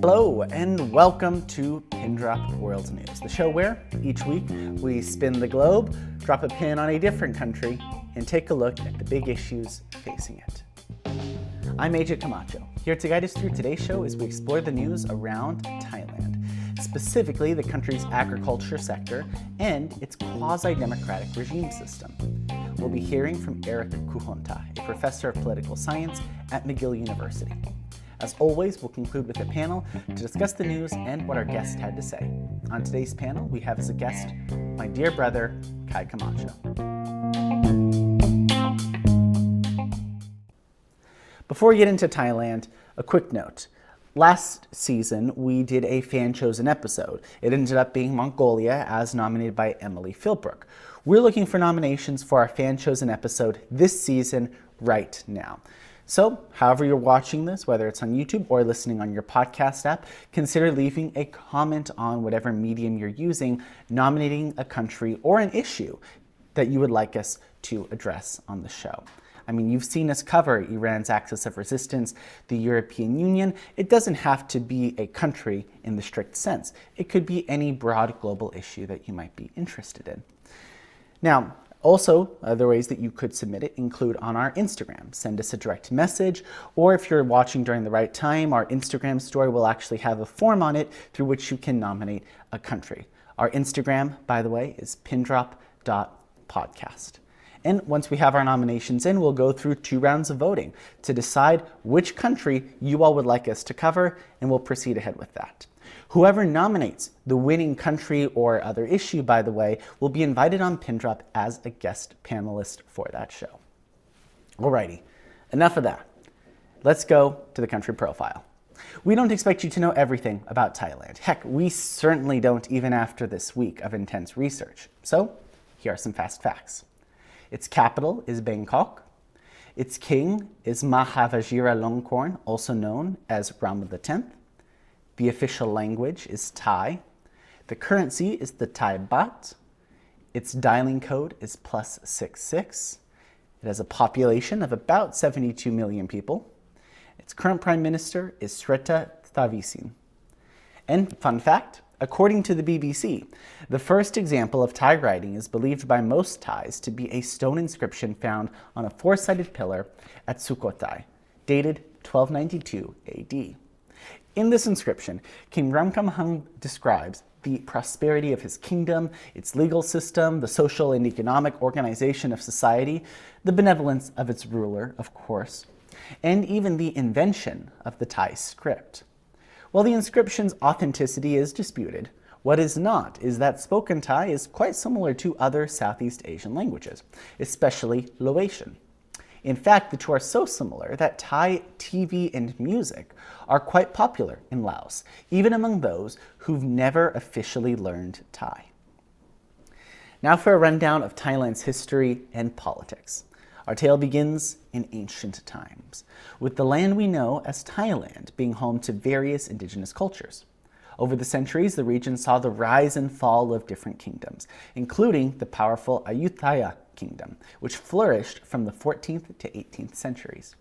Hello and welcome to PINDROP World News, the show where each week we spin the globe, drop a pin on a different country, and take a look at the big issues facing it. I'm Erik Camacho, here to guide us through today's show as we explore the news around Thailand, specifically the country's agriculture sector and its quasi-democratic regime system. We'll be hearing from Erik Kuhonta, a professor of political science at McGill University. As always, we'll conclude with a panel to discuss the news and what our guest had to say. On today's panel, we have as a guest my dear brother, Kai Camacho. Before we get into Thailand, a quick note. Last season, we did a fan-chosen episode. It ended up being Mongolia, as nominated by Emily Philbrook. We're looking for nominations for our fan-chosen episode this season right now. So, however you're watching this, whether it's on YouTube or listening on your podcast app, consider leaving a comment on whatever medium you're using, nominating a country or an issue that you would like us to address on the show. I mean, you've seen us cover Iran's axis of resistance, the European Union. It doesn't have to be a country in the strict sense. It could be any broad global issue that you might be interested in. Now, also, other ways that you could submit it include on our Instagram. Send us a direct message, or if you're watching during the right time, our Instagram story will actually have a form on it through which you can nominate a country. Our Instagram, by the way, is pindrop.podcast. And once we have our nominations in, we'll go through 2 rounds of voting to decide which country you all would like us to cover, and we'll proceed ahead with that. Whoever nominates the winning country or other issue, by the way, will be invited on PINDROP as a guest panelist for that show. Alrighty, enough of that. Let's go to the country profile. We don't expect you to know everything about Thailand. Heck, we certainly don't even after this week of intense research. So, here are some fast facts. Its capital is Bangkok. Its king is Maha Vajiralongkorn, also known as Rama X. The official language is Thai. The currency is the Thai baht. Its dialing code is +66. It has a population of about 72 million people. Its current prime minister is Srettha Thavisin. And fun fact, according to the BBC, the first example of Thai writing is believed by most Thais to be a stone inscription found on a 4-sided pillar at Sukhothai, dated 1292 AD. In this inscription, King Ramkhamhaeng describes the prosperity of his kingdom, its legal system, the social and economic organization of society, the benevolence of its ruler, of course, and even the invention of the Thai script. While the inscription's authenticity is disputed, what is not is that spoken Thai is quite similar to other Southeast Asian languages, especially Laotian. In fact, the two are so similar that Thai TV and music are quite popular in Laos, even among those who've never officially learned Thai. Now for a rundown of Thailand's history and politics. Our tale begins in ancient times, with the land we know as Thailand being home to various indigenous cultures. Over the centuries, the region saw the rise and fall of different kingdoms, including the powerful Ayutthaya Kingdom, which flourished from the 14th to 18th centuries.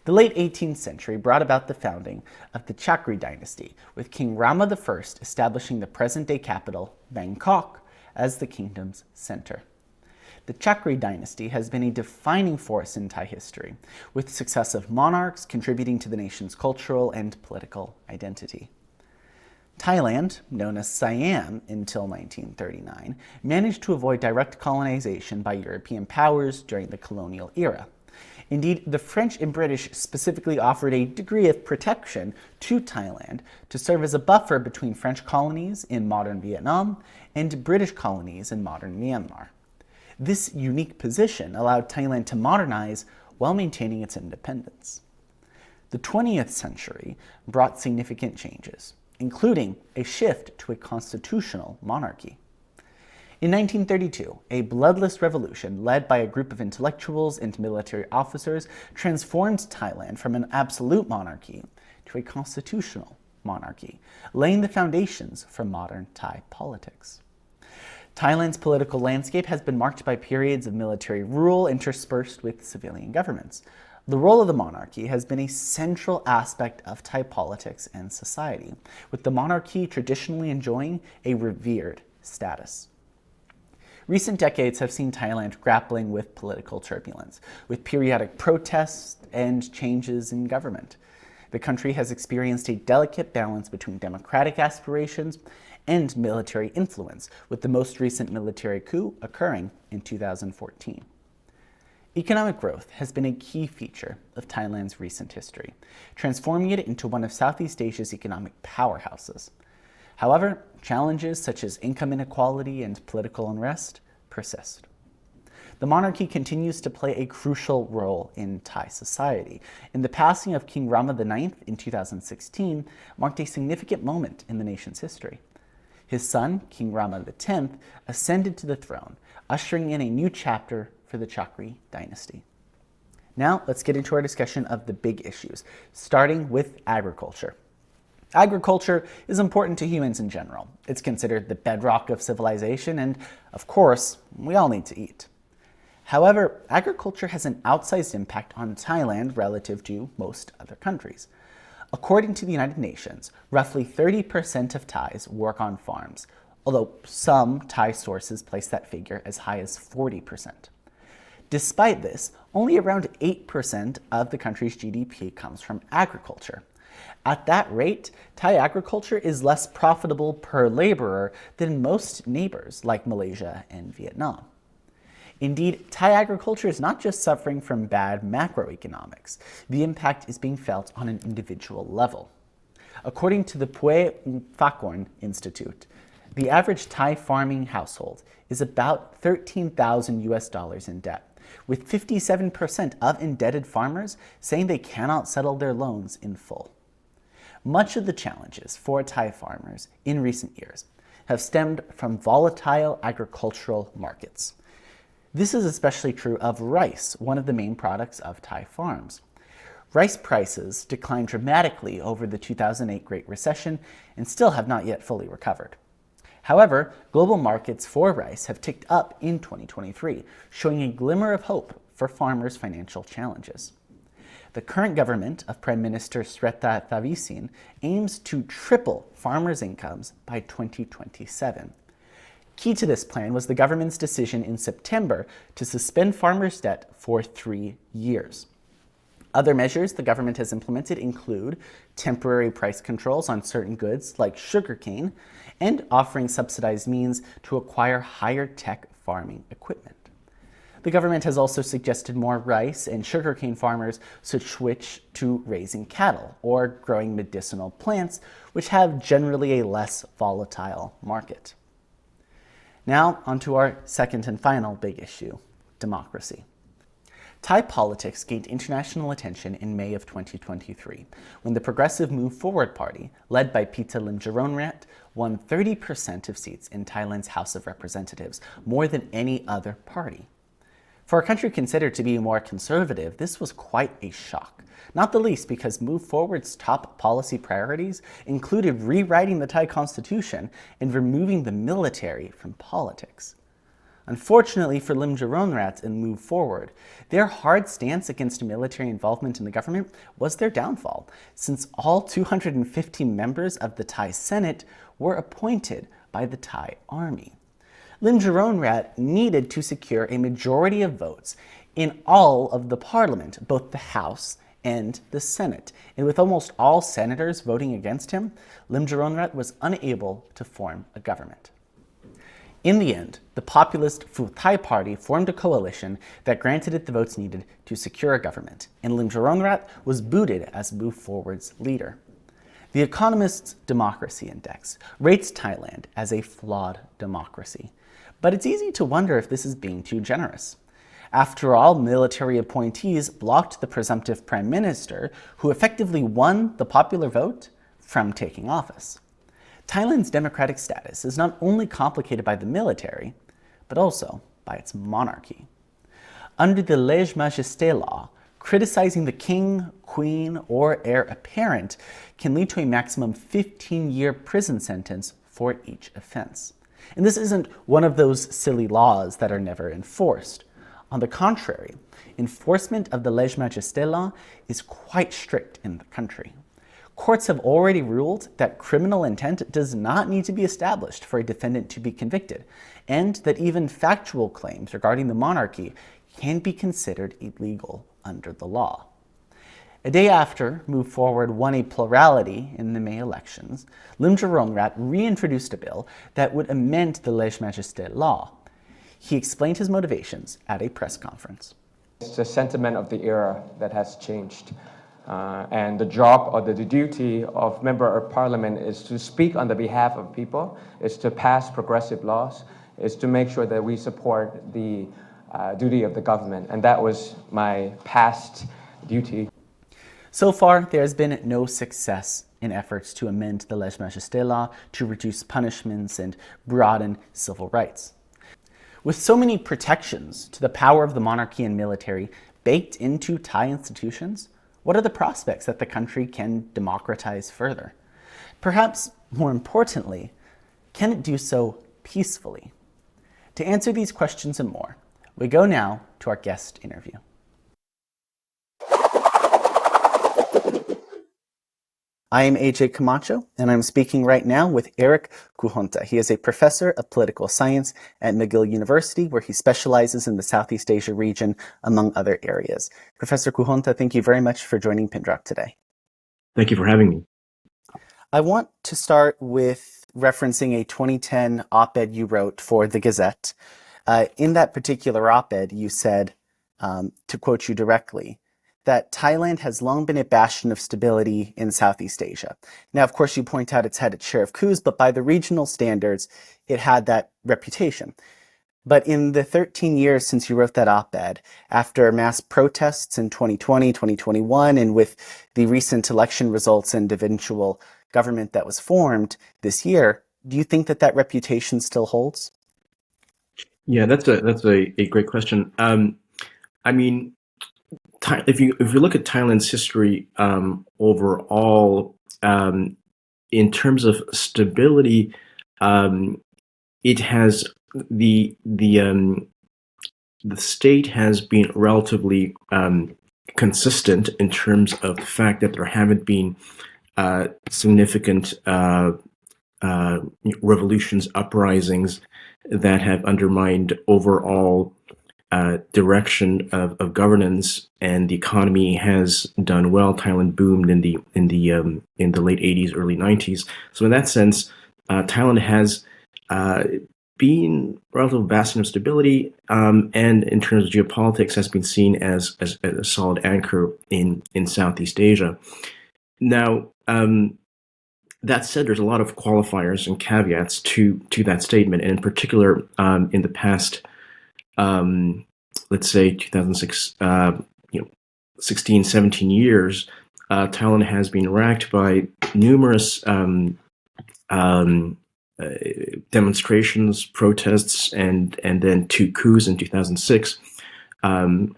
The late 18th century brought about the founding of the Chakri dynasty, with King Rama I establishing the present-day capital, Bangkok, as the kingdom's center. The Chakri dynasty has been a defining force in Thai history, with successive monarchs contributing to the nation's cultural and political identity. Thailand, known as Siam until 1939, managed to avoid direct colonization by European powers during the colonial era. Indeed, the French and British specifically offered a degree of protection to Thailand to serve as a buffer between French colonies in modern Vietnam and British colonies in modern Myanmar. This unique position allowed Thailand to modernize while maintaining its independence. The 20th century brought significant changes, including a shift to a constitutional monarchy. In 1932, a bloodless revolution led by a group of intellectuals and military officers transformed Thailand from an absolute monarchy to a constitutional monarchy, laying the foundations for modern Thai politics. Thailand's political landscape has been marked by periods of military rule interspersed with civilian governments. The role of the monarchy has been a central aspect of Thai politics and society, with the monarchy traditionally enjoying a revered status. Recent decades have seen Thailand grappling with political turbulence, with periodic protests and changes in government. The country has experienced a delicate balance between democratic aspirations and military influence, with the most recent military coup occurring in 2014. Economic growth has been a key feature of Thailand's recent history, transforming it into one of Southeast Asia's economic powerhouses. However, challenges such as income inequality and political unrest persist. The monarchy continues to play a crucial role in Thai society, and the passing of King Rama IX in 2016 marked a significant moment in the nation's history. His son, King Rama X, ascended to the throne, ushering in a new chapter for the Chakri dynasty. Now, let's get into our discussion of the big issues, starting with agriculture. Agriculture is important to humans in general. It's considered the bedrock of civilization, and of course, we all need to eat. However, agriculture has an outsized impact on Thailand relative to most other countries. According to the United Nations, roughly 30% of Thais work on farms, although some Thai sources place that figure as high as 40%. Despite this, only around 8% of the country's GDP comes from agriculture. At that rate, Thai agriculture is less profitable per laborer than most neighbors like Malaysia and Vietnam. Indeed, Thai agriculture is not just suffering from bad macroeconomics. The impact is being felt on an individual level. According to the Pue Phakorn Institute, the average Thai farming household is about $13,000 in debt, with 57% of indebted farmers saying they cannot settle their loans in full. Much of the challenges for Thai farmers in recent years have stemmed from volatile agricultural markets. This is especially true of rice, one of the main products of Thai farms. Rice prices declined dramatically over the 2008 Great Recession and still have not yet fully recovered. However, global markets for rice have ticked up in 2023, showing a glimmer of hope for farmers' financial challenges. The current government of Prime Minister Srettha Thavisin aims to triple farmers' incomes by 2027. Key to this plan was the government's decision in September to suspend farmers' debt for 3 years. Other measures the government has implemented include temporary price controls on certain goods like sugarcane and offering subsidized means to acquire higher-tech farming equipment. The government has also suggested more rice and sugarcane farmers should switch to raising cattle or growing medicinal plants, which have generally a less volatile market. Now, onto our second and final big issue, democracy. Thai politics gained international attention in May of 2023, when the Progressive Move Forward Party, led by Pita Limjaroenrat, won 30% of seats in Thailand's House of Representatives, more than any other party. For a country considered to be more conservative, this was quite a shock, not the least because Move Forward's top policy priorities included rewriting the Thai constitution and removing the military from politics. Unfortunately for Limjaroenrat and Move Forward, their hard stance against military involvement in the government was their downfall, since all 250 members of the Thai Senate were appointed by the Thai Army. Limjaroenrat needed to secure a majority of votes in all of the parliament, both the House and the Senate. And with almost all senators voting against him, Limjaroenrat was unable to form a government. In the end, the populist Pheu Thai Party formed a coalition that granted it the votes needed to secure a government, and Limjaroenrat was booted as Move Forward's leader. The Economist's Democracy Index rates Thailand as a flawed democracy, but it's easy to wonder if this is being too generous. After all, military appointees blocked the presumptive prime minister, who effectively won the popular vote, from taking office. Thailand's democratic status is not only complicated by the military, but also by its monarchy. Under the lèse majesté law, criticizing the king, queen, or heir apparent can lead to a maximum 15-year prison sentence for each offense. And this isn't one of those silly laws that are never enforced. On the contrary, enforcement of the lèse-majesté law is quite strict in the country. Courts have already ruled that criminal intent does not need to be established for a defendant to be convicted, and that even factual claims regarding the monarchy can be considered illegal under the law. A day after Move Forward won a plurality in the May elections, Lim Rat reintroduced a bill that would amend the lèse-majesté law. He explained his motivations at a press conference. It's the sentiment of the era that has changed. And the job or the duty of member of parliament is to speak on the behalf of people, is to pass progressive laws, is to make sure that we support the duty of the government. And that was my past duty. So far, there has been no success in efforts to amend the lèse-majesté law to reduce punishments and broaden civil rights. With so many protections to the power of the monarchy and military baked into Thai institutions, what are the prospects that the country can democratize further? Perhaps more importantly, can it do so peacefully? To answer these questions and more, we go now to our guest interview. I am AJ Camacho, and I'm speaking right now with Erik Kuhonta. He is a professor of political science at McGill University, where he specializes in the Southeast Asia region, among other areas. Professor Kuhonta, thank you very much for joining PINDROP today. Thank you for having me. I want to start with referencing a 2010 op-ed you wrote for the Gazette. In that particular op-ed, you said, to quote you directly, that Thailand has long been a bastion of stability in Southeast Asia. Now, of course, you point out it's had its share of coups, but by the regional standards, it had that reputation. But in the 13 years since you wrote that op-ed, after mass protests in 2020, 2021, and with the recent election results and eventual government that was formed this year, do you think that that reputation still holds? Yeah, that's a great question. I mean, if you look at Thailand's history overall, in terms of stability, it has the state has been relatively consistent in terms of the fact that there haven't been significant revolutions, uprisings that have undermined overall direction of governance, and the economy has done well. Thailand boomed in the late 80s, early 90s. So in that sense, Thailand has been a relative bastion of stability, and in terms of geopolitics, has been seen as a solid anchor in Southeast Asia. Now, that said, there's a lot of qualifiers and caveats to that statement, and in particular, in the past, let's say 2006, 16, 17 years, Thailand has been racked by numerous demonstrations, protests, and then 2 coups in 2006, and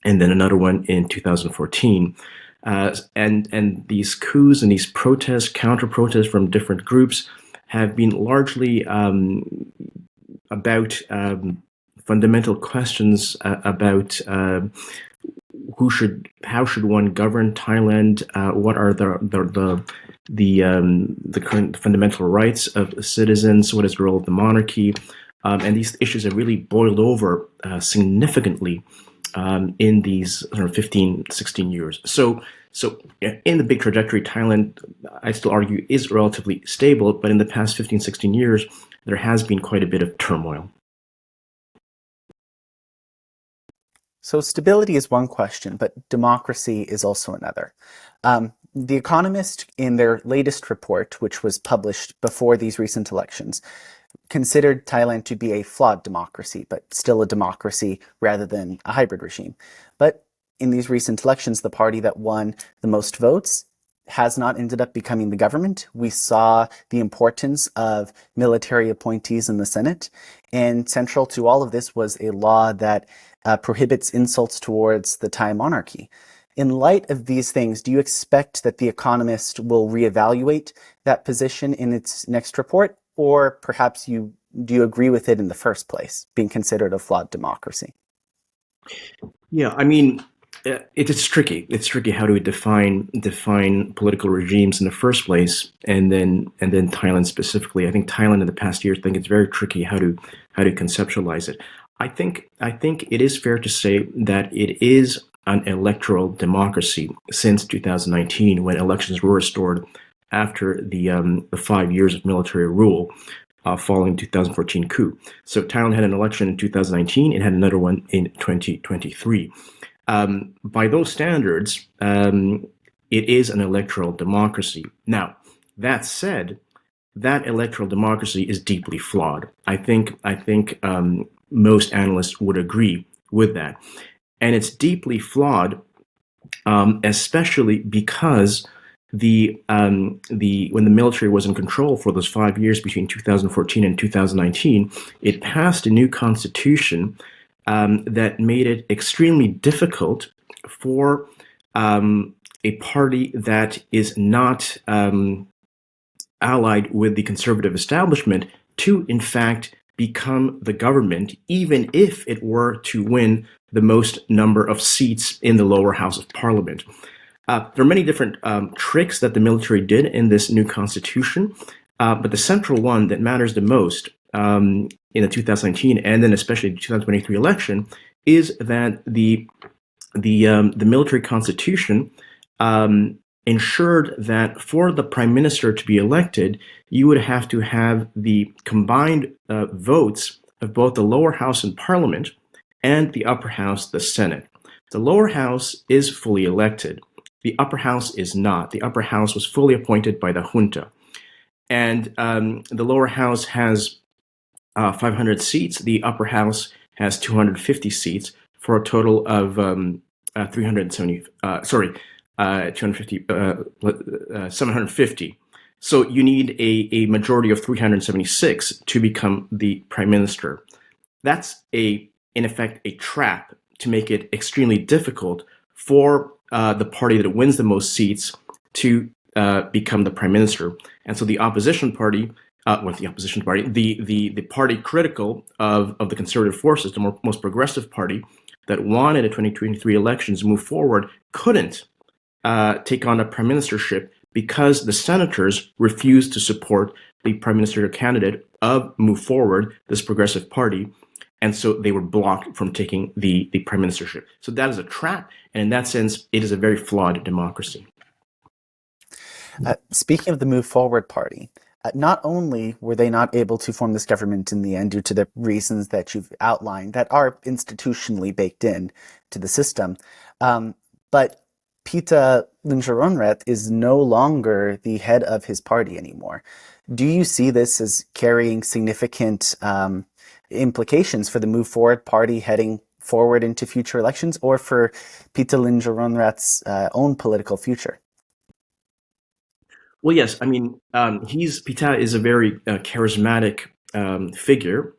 then another one in 2014. And these coups and these protests, counter-protests from different groups have been largely about fundamental questions about how should one govern Thailand, what are the current fundamental rights of citizens, what is the role of the monarchy, and these issues have really boiled over significantly in these 15, 16 years. So in the big trajectory, Thailand, I still argue, is relatively stable, but in the past 15, 16 years, there has been quite a bit of turmoil. So stability is one question, but democracy is also another. The Economist, in their latest report, which was published before these recent elections, considered Thailand to be a flawed democracy, but still a democracy rather than a hybrid regime. But in these recent elections, the party that won the most votes has not ended up becoming the government. We saw the importance of military appointees in the Senate, and central to all of this was a law that prohibits insults towards the Thai monarchy. In light of these things, do you expect that The Economist will reevaluate that position in its next report, or perhaps do you agree with it in the first place, being considered a flawed democracy? Yeah, I mean, it's tricky. It's tricky how do we define political regimes in the first place, and then Thailand specifically. I think Thailand in the past year, I think it's very tricky how to conceptualize it. I think it is fair to say that it is an electoral democracy since 2019, when elections were restored after the 5 years of military rule following the 2014 coup. So Thailand had an election in 2019. It had another one in 2023. By those standards, it is an electoral democracy. Now, that said, that electoral democracy is deeply flawed. I think most analysts would agree with that, and it's deeply flawed, especially because the when the military was in control for those 5 years between 2014 and 2019, it passed a new constitution that made it extremely difficult for a party that is not allied with the conservative establishment to, in fact, become the government, even if it were to win the most number of seats in the lower house of parliament. There are many different tricks that the military did in this new constitution, but the central one that matters the most in the 2019 and then especially the 2023 election is that the military constitution ensured that for the prime minister to be elected, you would have to have the combined votes of both the lower house in parliament and the upper house, the Senate. The lower house is fully elected. The upper house is not. The upper house was fully appointed by the junta. And the lower house has 500 seats. The upper house has 250 seats for a total of 750. So you need a majority of 376 to become the prime minister. That's in effect, a trap to make it extremely difficult for the party that wins the most seats to become the prime minister. And so the opposition party, the party critical of the conservative forces, the most progressive party that wanted the 2023 elections move forward, couldn't take on a prime ministership because the senators refused to support the prime ministerial candidate of Move Forward, this progressive party. And so they were blocked from taking the prime ministership. So that is a trap. And in that sense, it is a very flawed democracy. Speaking of the Move Forward Party, not only were they not able to form this government in the end due to the reasons that you've outlined that are institutionally baked in to the system, but Pita Limjaroenrat is no longer the head of his party anymore. Do you see this as carrying significant implications for the Move Forward Party heading forward into future elections, or for Pita Limjaroenrat's own political future? Well, yes. I mean, Pita is a very charismatic figure,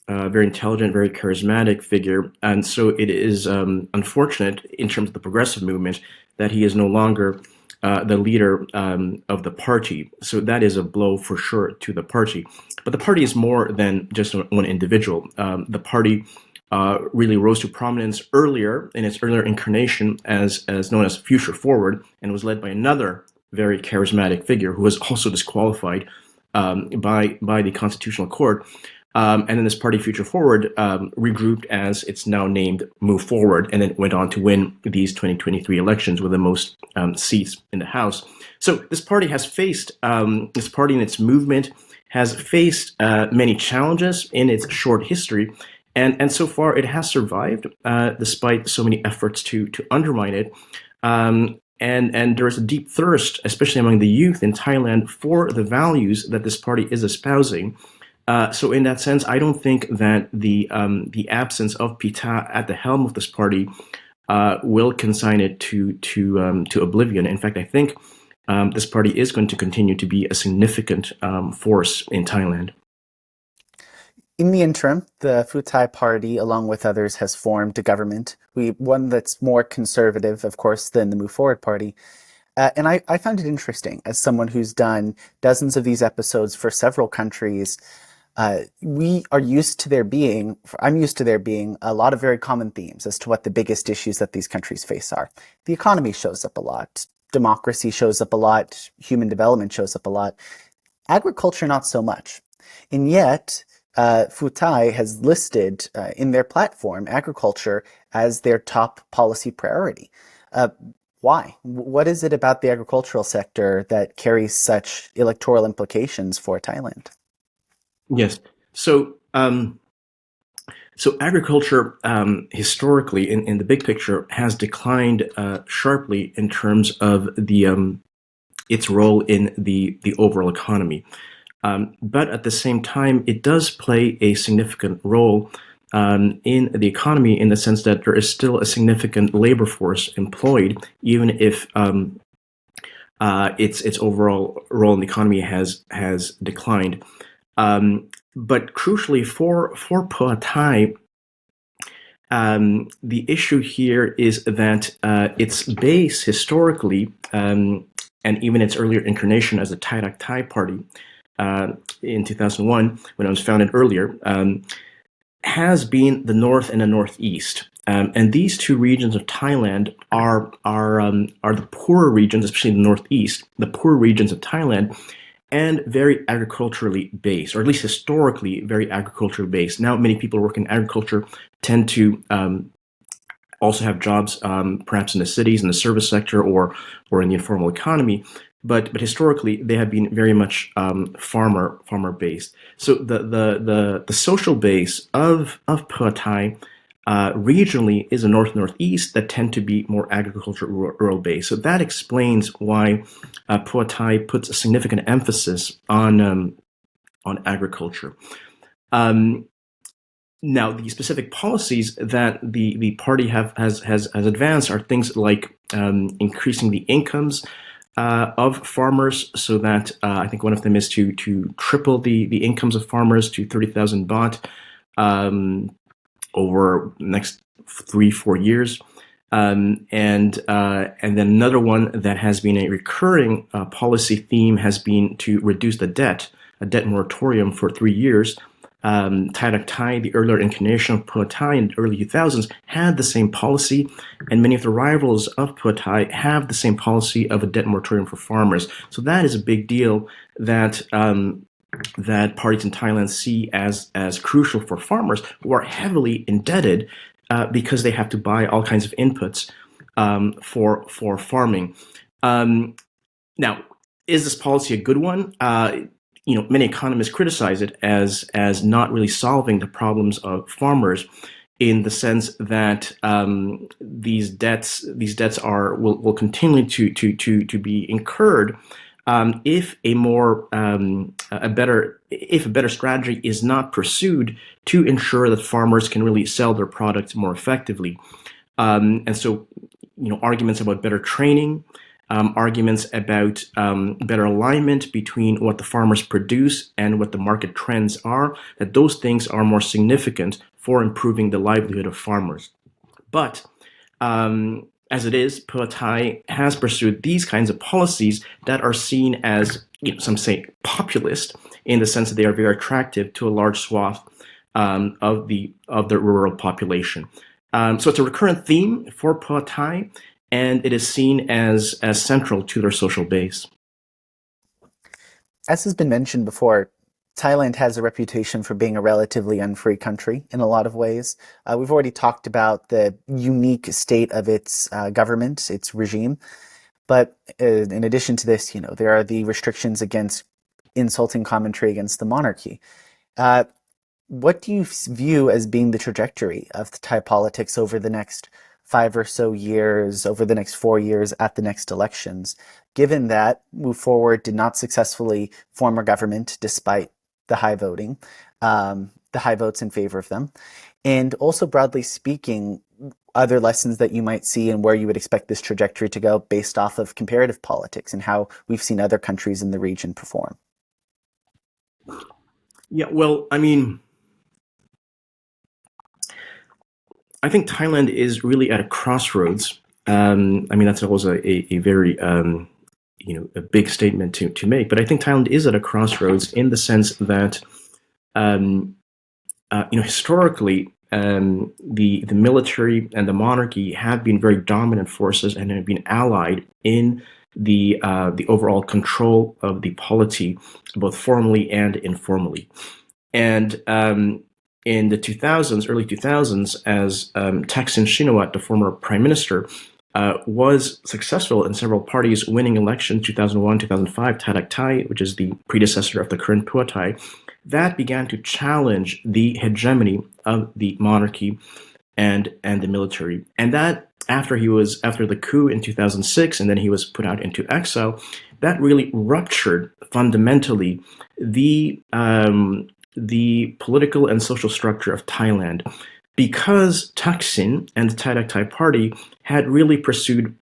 very intelligent, very charismatic figure, and so it is unfortunate in terms of the progressive movement that he is no longer the leader of the party. So that is a blow for sure to the party. But the party is more than just one individual. The party really rose to prominence earlier in its earlier incarnation as known as Future Forward, and was led by another very charismatic figure who was also disqualified by the Constitutional Court. And then this party, Future Forward, regrouped as it's now named Move Forward, and then went on to win these 2023 elections with the most seats in the House. So this party has faced, this party and its movement has faced many challenges in its short history. And so far it has survived, despite so many efforts to undermine it. And there is a deep thirst, especially among the youth in Thailand, for the values that this party is espousing. So in that sense, I don't think that the absence of Pita at the helm of this party will consign it to oblivion. In fact, I think this party is going to continue to be a significant force in Thailand. In the interim, the Pheu Thai Party, along with others, has formed a government, one that's more conservative, of course, than the Move Forward Party. And I found it interesting, as someone who's done dozens of these episodes for several countries, we are used to there being, I'm used to there being a lot of very common themes as to what the biggest issues that these countries face are. The economy shows up a lot. Democracy shows up a lot. Human development shows up a lot. Agriculture, not so much. And yet, Futai has listed in their platform agriculture as their top policy priority. Why? What is it about the agricultural sector that carries such electoral implications for Thailand? Yes. So agriculture historically, in the big picture, has declined sharply in terms of its role in the overall economy. But at the same time, it does play a significant role in the economy, in the sense that there is still a significant labor force employed, even if its overall role in the economy has declined. But crucially for Phua Thai, the issue here is that its base historically, and even its earlier incarnation as the Thai Rak Thai Party in 2001, when it was founded earlier, has been the North and the Northeast. And these two regions of Thailand are the poorer regions, especially the Northeast, the poorer regions of Thailand, and very agriculturally based, or at least historically very agriculturally based. Now, many people who work in agriculture tend to also have jobs, perhaps in the cities, in the service sector, or in the informal economy. But historically, they have been very much farmer based. So the social base of Phua Thai regionally is the North Northeast that tend to be more agriculture rural based. So that explains why Phua Thai puts a significant emphasis on agriculture. Now, the specific policies that the party has advanced are things like increasing the incomes of farmers, so that I think one of them is to triple the incomes of farmers to 30,000 baht over the next 3-4 years. And then another one that has been a recurring policy theme has been to reduce a debt moratorium for 3 years. Thai Rak Thai, the earlier incarnation of Phua Thai in the early 2000s, had the same policy, and many of the rivals of Phua Thai have the same policy of a debt moratorium for farmers. So that is a big deal that that parties in Thailand see as crucial for farmers who are heavily indebted because they have to buy all kinds of inputs for farming. Now, is this policy a good one? Many economists criticize it as not really solving the problems of farmers, in the sense that these debts will continue to be incurred if a better strategy is not pursued to ensure that farmers can really sell their products more effectively. And so, arguments about better training, arguments about better alignment between what the farmers produce and what the market trends are, that those things are more significant for improving the livelihood of farmers. But as it is, Phua Thai has pursued these kinds of policies that are seen as, some say, populist, in the sense that they are very attractive to a large swath of the rural population. So it's a recurrent theme for Phua Thai, and it is seen as central to their social base. As has been mentioned before, Thailand has a reputation for being a relatively unfree country in a lot of ways. We've already talked about the unique state of its government, its regime. But in addition to this, there are the restrictions against insulting commentary against the monarchy. What do you view as being the trajectory of the Thai politics over the next 5 or so years, over the next 4 years at the next elections, given that Move Forward did not successfully form a government despite the high voting, the high votes in favor of them? And also, broadly speaking, other lessons that you might see and where you would expect this trajectory to go based off of comparative politics and how we've seen other countries in the region perform? Yeah, well, I think Thailand is really at a crossroads. That's always a very a big statement to make. But I think Thailand is at a crossroads, in the sense that historically, the military and the monarchy have been very dominant forces and have been allied in the overall control of the polity, both formally and informally. And in the 2000s, early 2000s, as Thaksin Shinawatra, the former prime minister, was successful in several parties winning election 2001, 2005, Thai Thai, which is the predecessor of the current Phua Thai, that began to challenge the hegemony of the monarchy and the military. And that after the coup in 2006, and then he was put out into exile, that really ruptured fundamentally the political and social structure of Thailand, because Thaksin and the Thai Thai Party had really pursued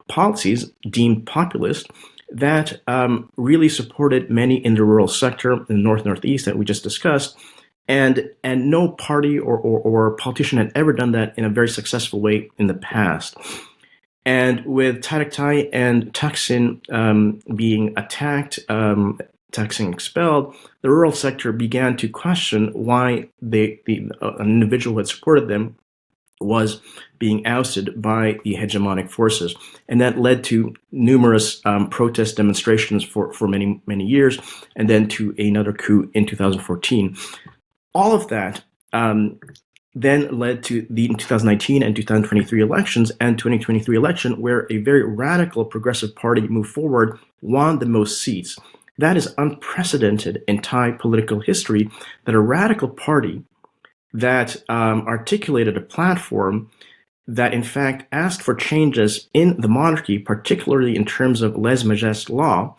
policies deemed populist that really supported many in the rural sector in the Northeast that we just discussed, and no party or politician had ever done that in a very successful way in the past. And with Thai Thai and Thaksin being attacked, Thaksin expelled, the rural sector began to question why an individual who had supported them was being ousted by the hegemonic forces. And that led to numerous protest demonstrations for many, many years, and then to another coup in 2014. All of that then led to the 2019 and 2023 elections and 2023 election, where a very radical progressive party moved forward, won the most seats. That is unprecedented in Thai political history, that a radical party that articulated a platform that in fact asked for changes in the monarchy, particularly in terms of lèse-majesté law,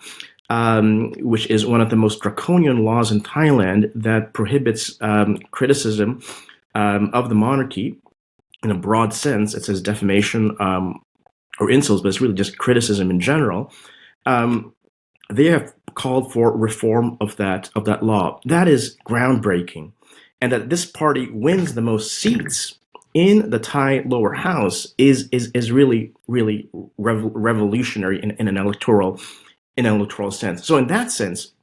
which is one of the most draconian laws in Thailand that prohibits criticism of the monarchy in a broad sense. It says defamation or insults, but it's really just criticism in general. They have called for reform of that law. That is groundbreaking. And that this party wins the most seats in the Thai lower house is really, really revolutionary in an electoral sense. So in that sense,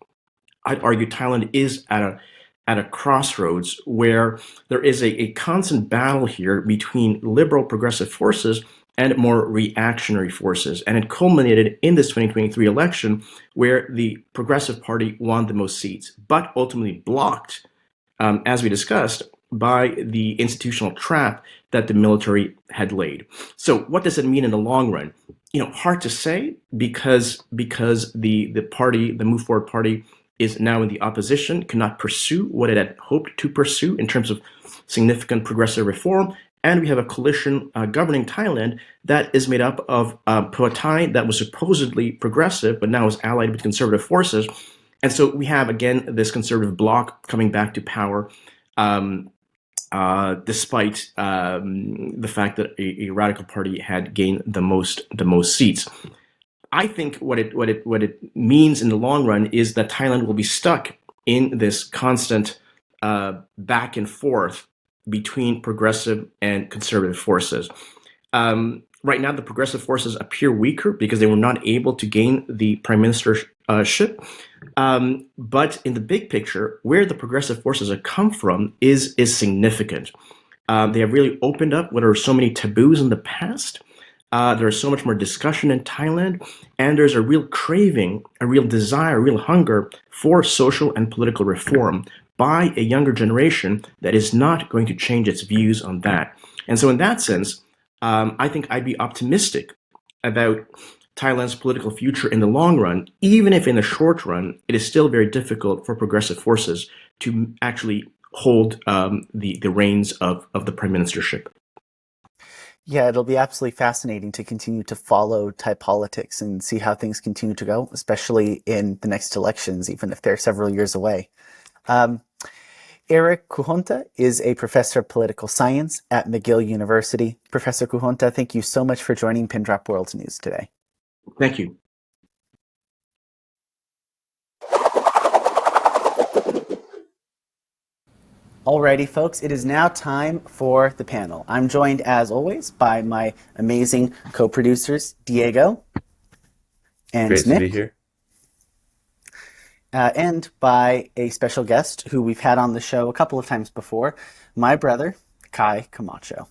I'd argue Thailand is at a crossroads where there is a constant battle here between liberal progressive forces and more reactionary forces. And it culminated in this 2023 election where the Progressive Party won the most seats, but ultimately blocked, as we discussed, by the institutional trap that the military had laid. So what does it mean in the long run? Hard to say, because the party, the Move Forward Party, is now in the opposition, cannot pursue what it had hoped to pursue in terms of significant progressive reform. And we have a coalition governing Thailand that is made up of Phua Thai, that was supposedly progressive, but now is allied with conservative forces. And so we have, again, this conservative bloc coming back to power, despite the fact that a radical party had gained the most seats. I think what it means in the long run is that Thailand will be stuck in this constant back and forth between progressive and conservative forces. Right now, the progressive forces appear weaker because they were not able to gain the prime ministership. But in the big picture, where the progressive forces have come from is significant. They have really opened up what are so many taboos in the past. There is so much more discussion in Thailand, and there's a real craving, a real desire, a real hunger for social and political reform by a younger generation that is not going to change its views on that. And so in that sense, I think I'd be optimistic about Thailand's political future in the long run, even if in the short run, it is still very difficult for progressive forces to actually hold the reins of the prime ministership. Yeah, it'll be absolutely fascinating to continue to follow Thai politics and see how things continue to go, especially in the next elections, even if they're several years away. Erik Kuhonta is a professor of political science at McGill University. Professor Kuhonta, thank you so much for joining PINDROP World News today. Thank you. Alrighty, folks, it is now time for the panel. I'm joined, as always, by my amazing co-producers, Diego and Great Nick. to be here. and by a special guest who we've had on the show a couple of times before, my brother, Kai Camacho.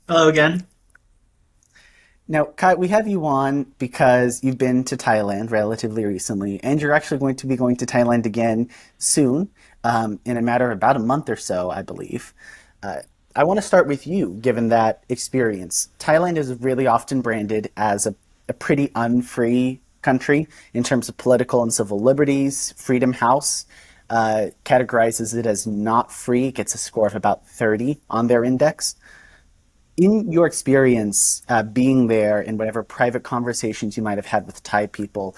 Hello again. Now, Kai, we have you on because you've been to Thailand relatively recently, and you're actually going to be going to Thailand again soon, in a matter of about a month or so, I believe. Uh, I want to start with you, given that experience. Thailand is really often branded as a pretty unfree country in terms of political and civil liberties. Freedom House categorizes it as not free, gets a score of about 30 on their index. In your experience being there and whatever private conversations you might have had with Thai people,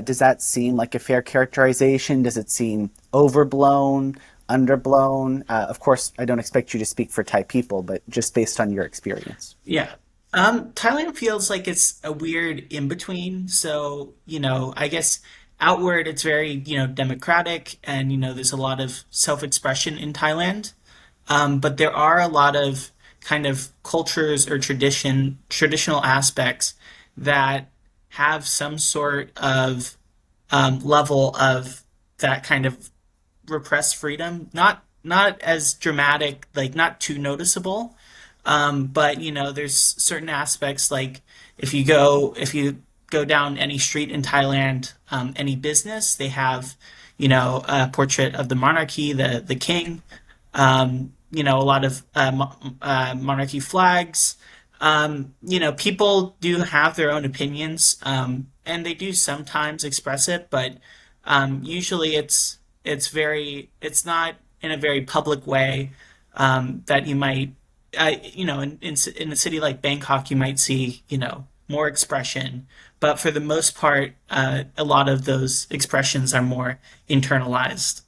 does that seem like a fair characterization? Does it seem overblown, underblown? Of course, I don't expect you to speak for Thai people, but just based on your experience. Yeah. Thailand feels like it's a weird in between. So, I guess outward it's very, democratic and, there's a lot of self-expression in Thailand. But there are a lot of kind of cultures or traditional aspects that have some sort of level of that kind of repressed freedom. Not as dramatic, like not too noticeable. But there's certain aspects like if you go down any street in Thailand, any business, they have, a portrait of the monarchy, the king, a lot of monarchy flags. People do have their own opinions, and they do sometimes express it, but usually it's not in a very public way that you might, in a city like Bangkok, you might see, more expression, but for the most part, a lot of those expressions are more internalized.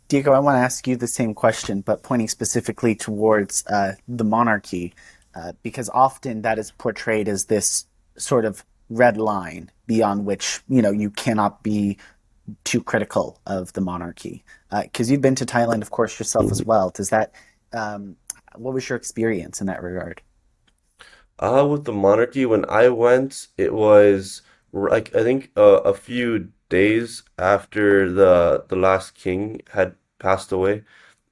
Diego, I want to ask you the same question, but pointing specifically towards the monarchy, because often that is portrayed as this sort of red line beyond which you cannot be too critical of the monarchy. Because you've been to Thailand, of course, yourself as well. Does that what was your experience in that regard? With the monarchy, when I went, it was like I think a few days after the last king had passed away.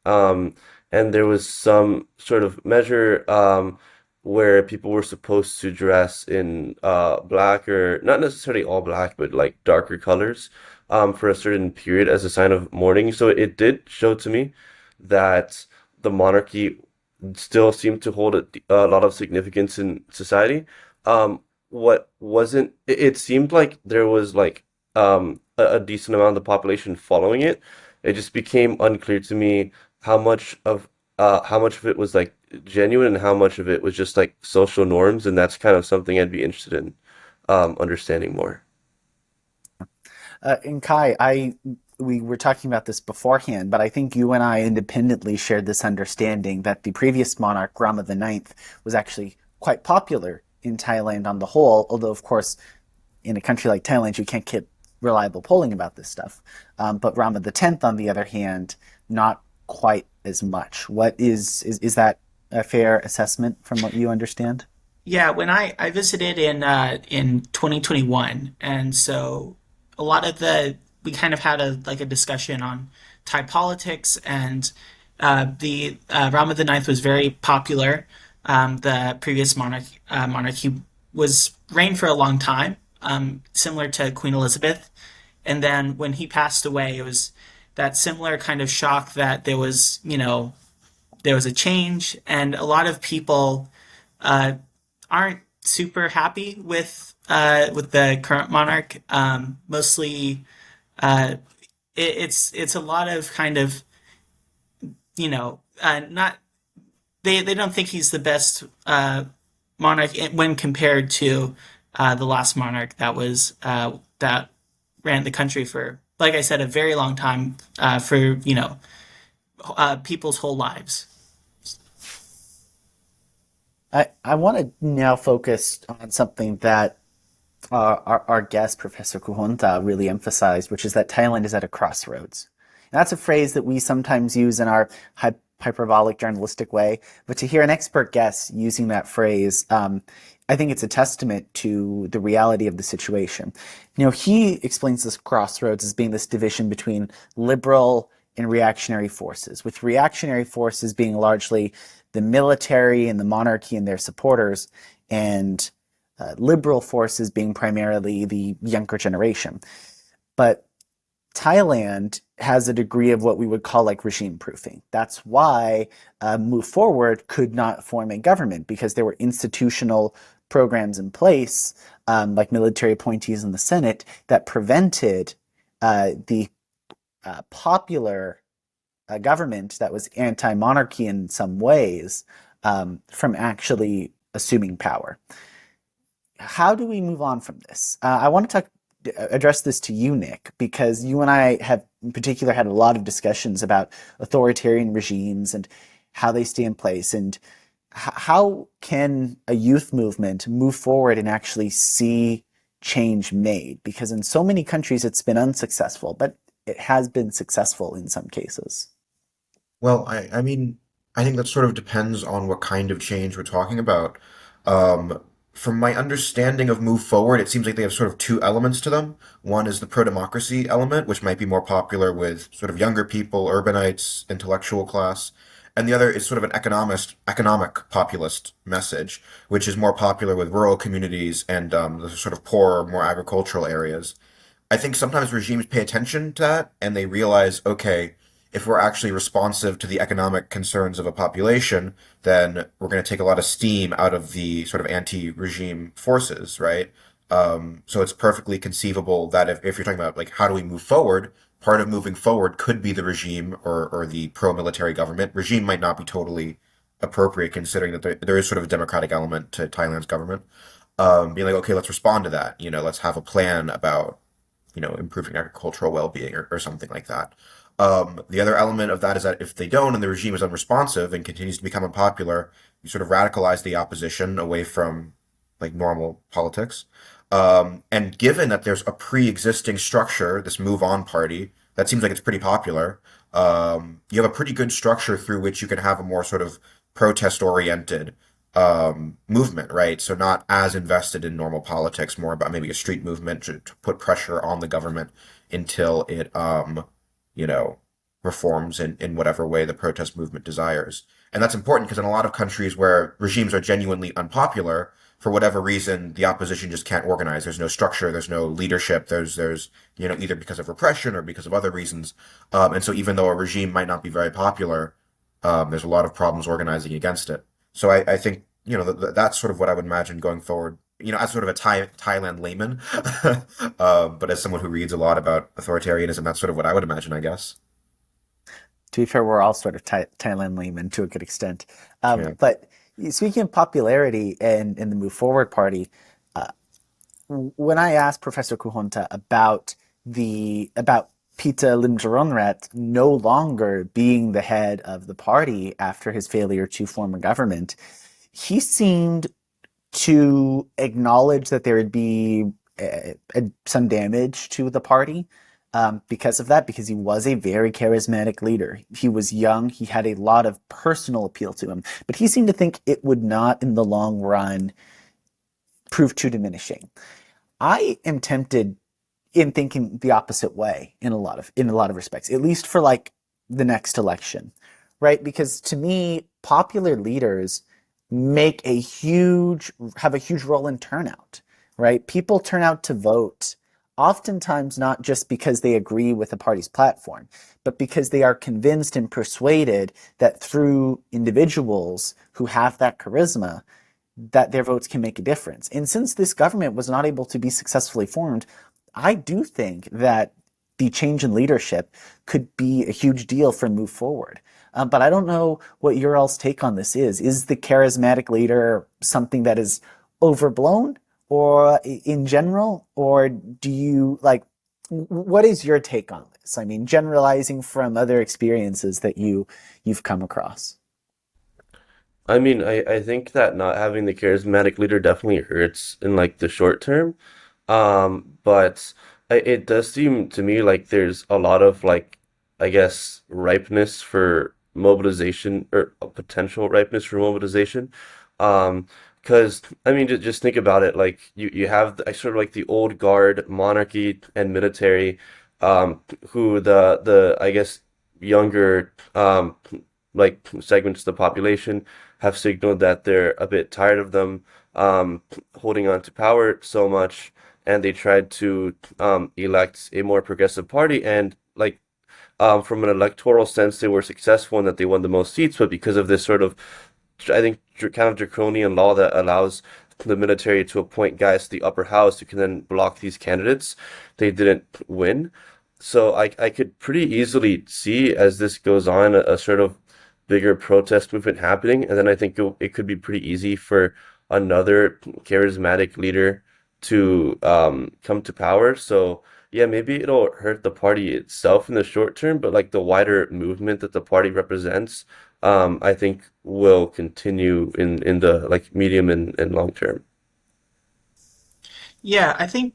Um, and there was some sort of measure where people were supposed to dress in black or not necessarily all black, but like darker colors for a certain period as a sign of mourning. So it did show to me that the monarchy still seemed to hold a lot of significance in society. What wasn't, it seemed like there was like a decent amount of the population following it. It just became unclear to me how much of it was like genuine and how much of it was just like social norms, and that's kind of something I'd be interested in understanding more. And Kai, we were talking about this beforehand, but I think you and I independently shared this understanding that the previous monarch, Rama the Ninth, was actually quite popular in Thailand on the whole, although of course in a country like Thailand you can't get reliable polling about this stuff. But Rama the Tenth, on the other hand, not quite as much. Is that a fair assessment from what you understand? Yeah, when I visited in 2021, and so a lot of the we kind of had a discussion on Thai politics, and the Rama the Ninth was very popular. The previous monarchy was reigned for a long time, similar to Queen Elizabeth, and then when he passed away, it was that similar kind of shock that there was a change, and a lot of people uh, aren't super happy with the current monarch. Mostly, uh, it's a lot of kind of not they don't think he's the best monarch when compared to the last monarch that ran the country for, like I said, a very long time for people's whole lives. I want to now focus on something that our guest, Professor Kuhonta, really emphasized, which is that Thailand is at a crossroads. And that's a phrase that we sometimes use in our hyperbolic journalistic way, but to hear an expert guest using that phrase, I think it's a testament to the reality of the situation. He explains this crossroads as being this division between liberal and reactionary forces, with reactionary forces being largely the military and the monarchy and their supporters, and liberal forces being primarily the younger generation. But Thailand has a degree of what we would call like regime proofing. That's why Move Forward could not form a government, because there were institutional programs in place, like military appointees in the Senate, that prevented the popular government that was anti-monarchy in some ways from actually assuming power. How do we move on from this? I want to address this to you, Nick, because you and I have in particular had a lot of discussions about authoritarian regimes and how they stay in place, and how can a youth movement move forward and actually see change made? Because in so many countries it's been unsuccessful, but it has been successful in some cases. Well, I mean, I think that sort of depends on what kind of change we're talking about. Um, from my understanding of Move Forward, it seems like they have sort of two elements to them. One is the pro-democracy element, which might be more popular with sort of younger people, urbanites, intellectual class. And the other is sort of an economic populist message, which is more popular with rural communities and the sort of poorer, more agricultural areas. I think sometimes regimes pay attention to that and they realize, okay, if we're actually responsive to the economic concerns of a population, then we're going to take a lot of steam out of the sort of anti-regime forces, right? So it's perfectly conceivable that if you're talking about like how do we move forward, part of moving forward could be the regime or the pro-military government. Regime might not be totally appropriate considering that there is sort of a democratic element to Thailand's government. Being like, okay, let's respond to that. Let's have a plan about improving agricultural well-being or something like that. The other element of that is that if they don't and the regime is unresponsive and continues to become unpopular, you sort of radicalize the opposition away from like normal politics. And given that there's a pre-existing structure, this Move On party, that seems like it's pretty popular, you have a pretty good structure through which you can have a more sort of protest-oriented movement, right? So not as invested in normal politics, more about maybe a street movement to put pressure on the government until it, you know, reforms in whatever way the protest movement desires. And that's important because in a lot of countries where regimes are genuinely unpopular, for whatever reason, the opposition just can't organize. There's no structure, there's no leadership, there's either because of repression or because of other reasons. And so even though a regime might not be very popular, there's a lot of problems organizing against it. So I think, that's sort of what I would imagine going forward, as sort of a Thailand layman, but as someone who reads a lot about authoritarianism, that's sort of what I would imagine, I guess. To be fair, we're all sort of Thailand laymen to a good extent. Yeah. But speaking of popularity and in the Move Forward Party, uh, when I asked Professor Kuhonta about Peter Limjaronrat no longer being the head of the party after his failure to form a government, he seemed to acknowledge that there would be some damage to the party because of that, because he was a very charismatic leader. He was young, he had a lot of personal appeal to him, but he seemed to think it would not, in the long run, prove too diminishing. I am tempted in thinking the opposite way in a lot of respects, at least for like the next election, right? Because to me, popular leaders have a huge role in turnout, right? People turn out to vote oftentimes not just because they agree with the party's platform, but because they are convinced and persuaded that through individuals who have that charisma, that their votes can make a difference. And since this government was not able to be successfully formed, I do think that the change in leadership could be a huge deal for Move Forward. But I don't know what your all's take on this is. Is the charismatic leader something that is overblown or in general? Or do you like, what is your take on this? I mean, generalizing from other experiences that you've come across. I mean, I think that not having the charismatic leader definitely hurts in like the short term. But it does seem to me like there's a lot of like, I guess, ripeness for mobilization or a potential ripeness for mobilization. Um, because I mean, just think about it. Like you have I sort of like the old guard monarchy and military, who the I guess younger like segments of the population have signaled that they're a bit tired of them holding on to power so much, and they tried to elect a more progressive party. And like from an electoral sense, they were successful in that they won the most seats, but because of this sort of, I think, kind of draconian law that allows the military to appoint guys to the upper house who can then block these candidates, they didn't win. So I could pretty easily see as this goes on a sort of bigger protest movement happening, and then I think it could be pretty easy for another charismatic leader to come to power. So yeah, maybe it'll hurt the party itself in the short term, but like the wider movement that the party represents, I think will continue in the like medium and long term. Yeah, I think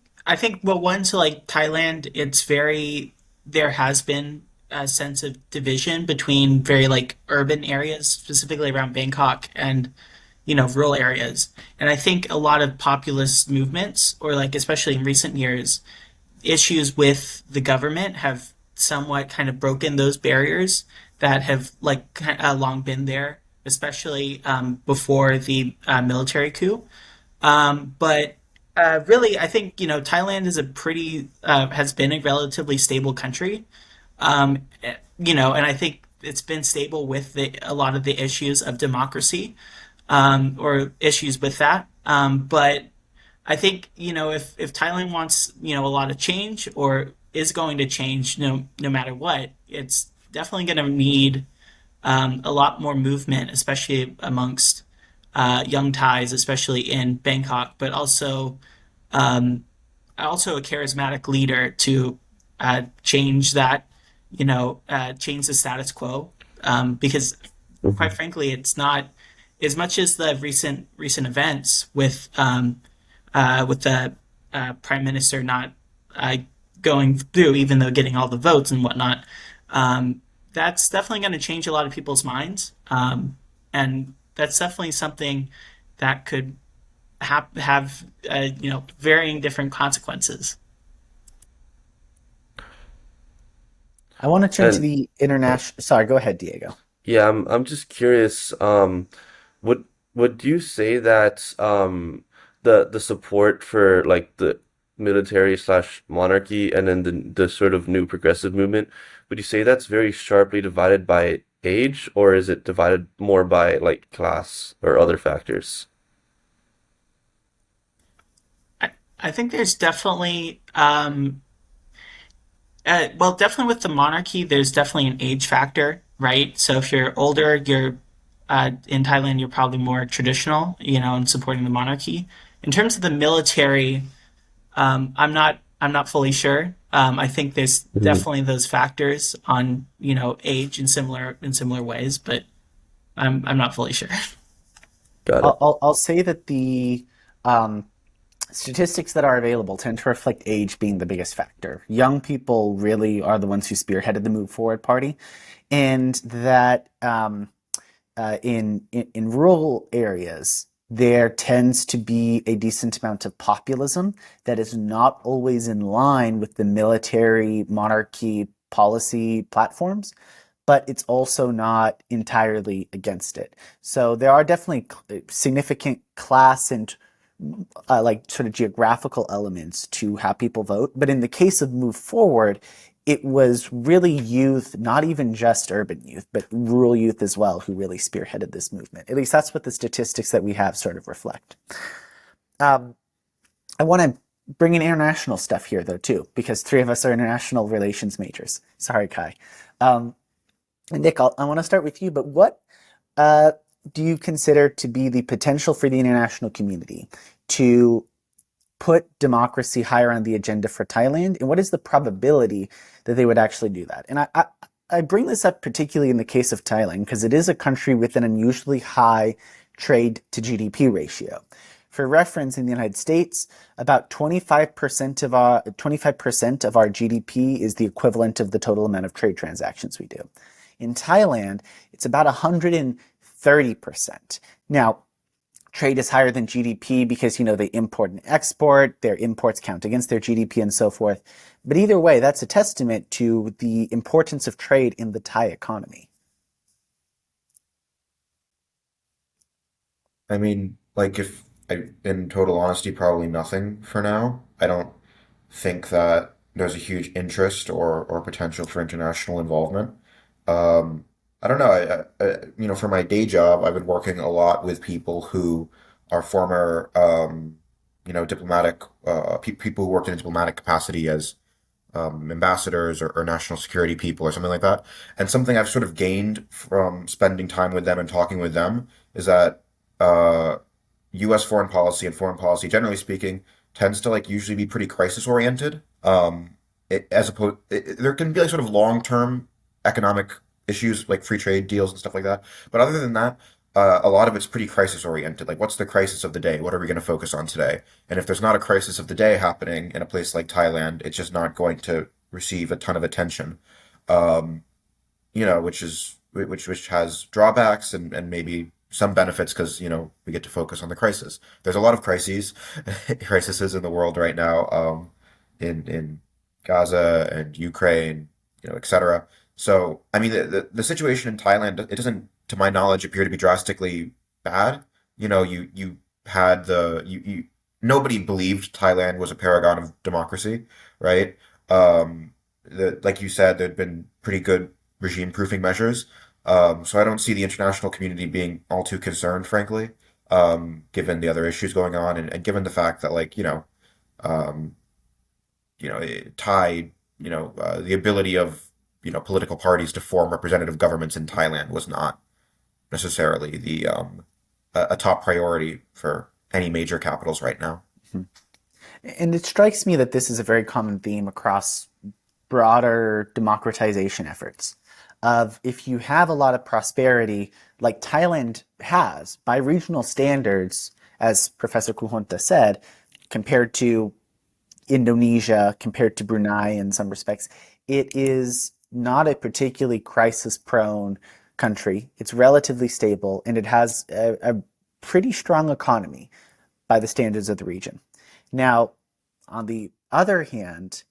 well, one to like Thailand, it's very there has been a sense of division between very like urban areas, specifically around Bangkok, and rural areas. And I think a lot of populist movements, or like especially in recent years, issues with the government have somewhat kind of broken those barriers that have like long been there, especially before the military coup. But really, I think Thailand is a pretty has been a relatively stable country. And I think it's been stable with a lot of the issues of democracy, or issues with that. But I think if Thailand wants a lot of change, or is going to change no matter what, it's definitely going to need a lot more movement, especially amongst young Thais, especially in Bangkok, but also a charismatic leader to change that, change the status quo. Because quite Mhm. frankly, it's not as much as the recent events with the prime minister not uh, going through, even though getting all the votes and whatnot. That's definitely going to change a lot of people's minds, and that's definitely something that could have varying different consequences. I want to turn to And the oh, international. Sorry, go ahead, Diego. yeah, I'm just curious. Would would you say that the support for like the military slash monarchy and then the sort of new progressive movement, would you say that's very sharply divided by age, or is it divided more by like class or other factors? I, I think there's definitely well, definitely with the monarchy, there's definitely an age factor, right? So if you're older, you're in Thailand, you're probably more traditional, in supporting the monarchy. In terms of the military, I'm not fully sure. I think there's Mhm. definitely those factors on age in similar ways, but I'm not fully sure. Got I'll, it. I'll, I'll say that the um, statistics that are available tend to reflect age being the biggest factor. Young people really are the ones who spearheaded the Move Forward Party, and that in rural areas, there tends to be a decent amount of populism that is not always in line with the military monarchy policy platforms, but it's also not entirely against it. So there are definitely significant class and like sort of geographical elements to how people vote. But in the case of Move Forward, it was really youth, not even just urban youth, but rural youth as well, who really spearheaded this movement. At least that's what the statistics that we have sort of reflect. Um, I want to bring in international stuff here, though, too, because three of us are international relations majors. Sorry, Kai. Um, and Nick, I want to start with you, but what uh, do you consider to be the potential for the international community to put democracy higher on the agenda for Thailand, and what is the probability that they would actually do that? And I bring this up particularly in the case of Thailand because it is a country with an unusually high trade to GDP ratio. For reference, in the United States, about 25% of our GDP is the equivalent of the total amount of trade transactions we do. In Thailand, it's about 130%. Now, trade is higher than GDP because, they import and export, their imports count against their GDP and so forth. But either way, that's a testament to the importance of trade in the Thai economy. I mean, like if in total honesty, probably nothing for now. I don't think that there's a huge interest or potential for international involvement. I don't know. For my day job, I've been working a lot with people who are former, diplomatic, people who worked in a diplomatic capacity as ambassadors or national security people or something like that. And something I've sort of gained from spending time with them and talking with them is that U.S. foreign policy and foreign policy, generally speaking, tends to like usually be pretty crisis oriented. There can be like sort of long term economic issues like free trade deals and stuff like that. But other than that, a lot of it's pretty crisis oriented. Like, what's the crisis of the day? What are we going to focus on today? And if there's not a crisis of the day happening in a place like Thailand, it's just not going to receive a ton of attention. Um, which has drawbacks and maybe some benefits because we get to focus on the crisis. There's a lot of crises in the world right now, in Gaza and Ukraine, etc. So I mean, the situation in Thailand, it doesn't, to my knowledge, appear to be drastically bad. You had nobody believed Thailand was a paragon of democracy, right? Like you said, there'd been pretty good regime proofing measures. So I don't see the international community being all too concerned, frankly, given the other issues going on and given the fact that um, Thai, the ability of, political parties to form representative governments in Thailand was not necessarily a top priority for any major capitals right now. And it strikes me that this is a very common theme across broader democratization efforts. Of if you have a lot of prosperity, like Thailand has, by regional standards, as Professor Kuhonta said, compared to Indonesia, compared to Brunei in some respects, it is not a particularly crisis-prone country. It's relatively stable, and it has a pretty strong economy by the standards of the region. Now, on the other hand,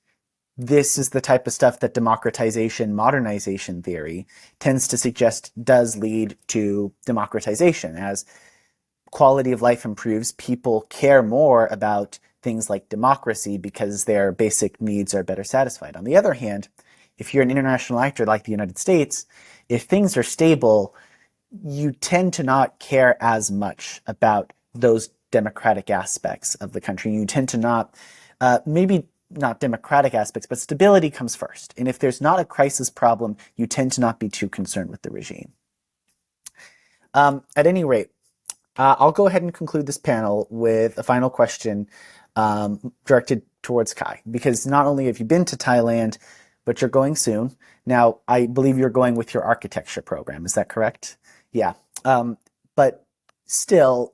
this is the type of stuff that democratization, modernization theory tends to suggest does lead to democratization. As quality of life improves, people care more about things like democracy because their basic needs are better satisfied. On the other hand, if you're an international actor like the United States, if things are stable, you tend to not care as much about those democratic aspects of the country. You tend to not, maybe not democratic aspects, but stability comes first. And if there's not a crisis problem, you tend to not be too concerned with the regime. At any rate, I'll go ahead and conclude this panel with a final question directed towards Kai, because not only have you been to Thailand, but you're going soon. Now, I believe you're going with your architecture program. Is that correct? Yeah. But still,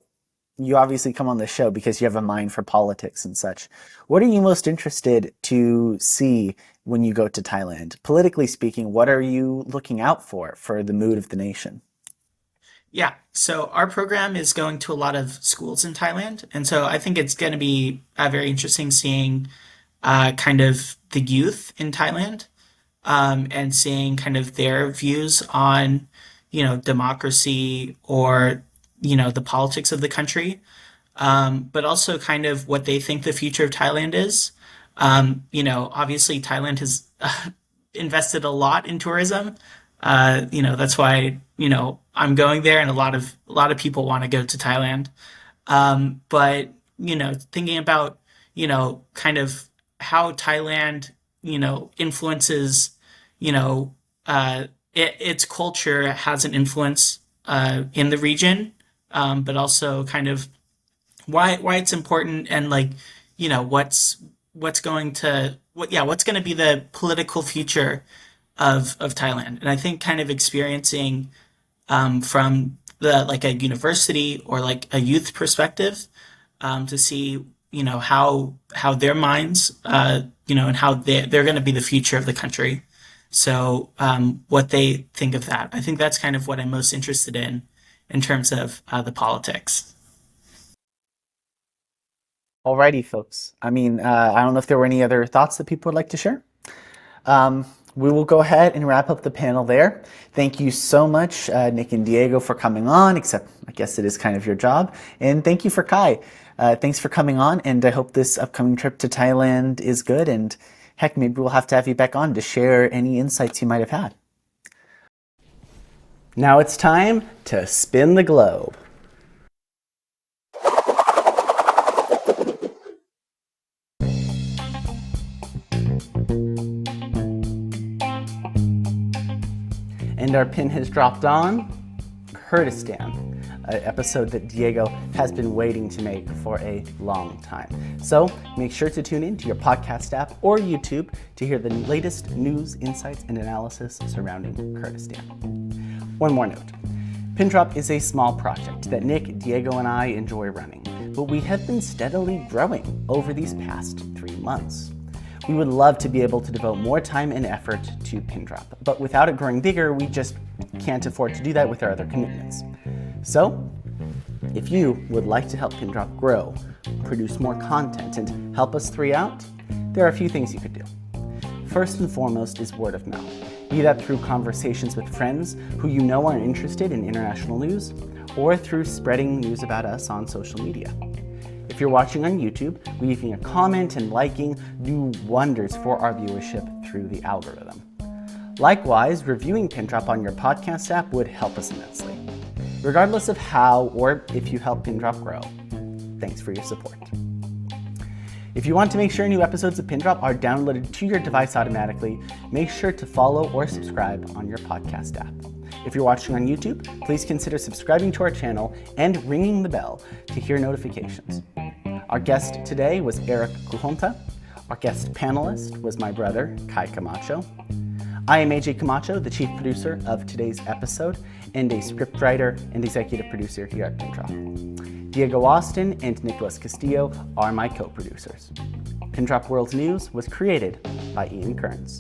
you obviously come on the show because you have a mind for politics and such. What are you most interested to see when you go to Thailand? Politically speaking, what are you looking out for the mood of the nation? Yeah, so our program is going to a lot of schools in Thailand, and so I think it's going to be very interesting seeing kind of the youth in Thailand, and seeing kind of their views on, democracy or, the politics of the country, but also kind of what they think the future of Thailand is. Obviously Thailand has invested a lot in tourism. That's why, I'm going there, and a lot of people want to go to Thailand. But thinking about, kind of how Thailand, influences, its culture has an influence in the region, but also kind of why it's important, and what's going to what's going to be the political future of Thailand. And I think kind of experiencing from the like a university or like a youth perspective, to see how their minds, and how they're going to be the future of the country. So what they think of that. I think that's kind of what I'm most interested in terms of the politics. Alrighty, folks. I mean, I don't know if there were any other thoughts that people would like to share. We will go ahead and wrap up the panel there. Thank you so much, Nick and Diego, for coming on, except I guess it is kind of your job. And thank you for Kai. Thanks for coming on, and I hope this upcoming trip to Thailand is good. And heck, maybe we'll have to have you back on to share any insights you might have had. Now it's time to spin the globe. And our pin has dropped on Kurdistan, an episode that Diego has been waiting to make for a long time. So make sure to tune in to your podcast app or YouTube to hear the latest news, insights, and analysis surrounding Kurdistan. One more note. PINDROP is a small project that Nick, Diego, and I enjoy running, but we have been steadily growing over these past 3 months. We would love to be able to devote more time and effort to PINDROP, but without it growing bigger, we just can't afford to do that with our other commitments. So, if you would like to help PINDROP grow, produce more content, and help us three out, there are a few things you could do. First and foremost is word of mouth, be that through conversations with friends who you know are interested in international news, or through spreading news about us on social media. If you're watching on YouTube, leaving a comment and liking do wonders for our viewership through the algorithm. Likewise, reviewing PINDROP on your podcast app would help us immensely. Regardless of how or if you help PINDROP grow, thanks for your support. If you want to make sure new episodes of PINDROP are downloaded to your device automatically, make sure to follow or subscribe on your podcast app. If you're watching on YouTube, please consider subscribing to our channel and ringing the bell to hear notifications. Our guest today was Erik Kuhonta. Our guest panelist was my brother, Kai Camacho. I am AJ Camacho, the chief producer of today's episode and a scriptwriter and executive producer here at PINDROP. Diego Austin and Nicholas Castillo are my co-producers. PINDROP World News was created by Ian Kearns.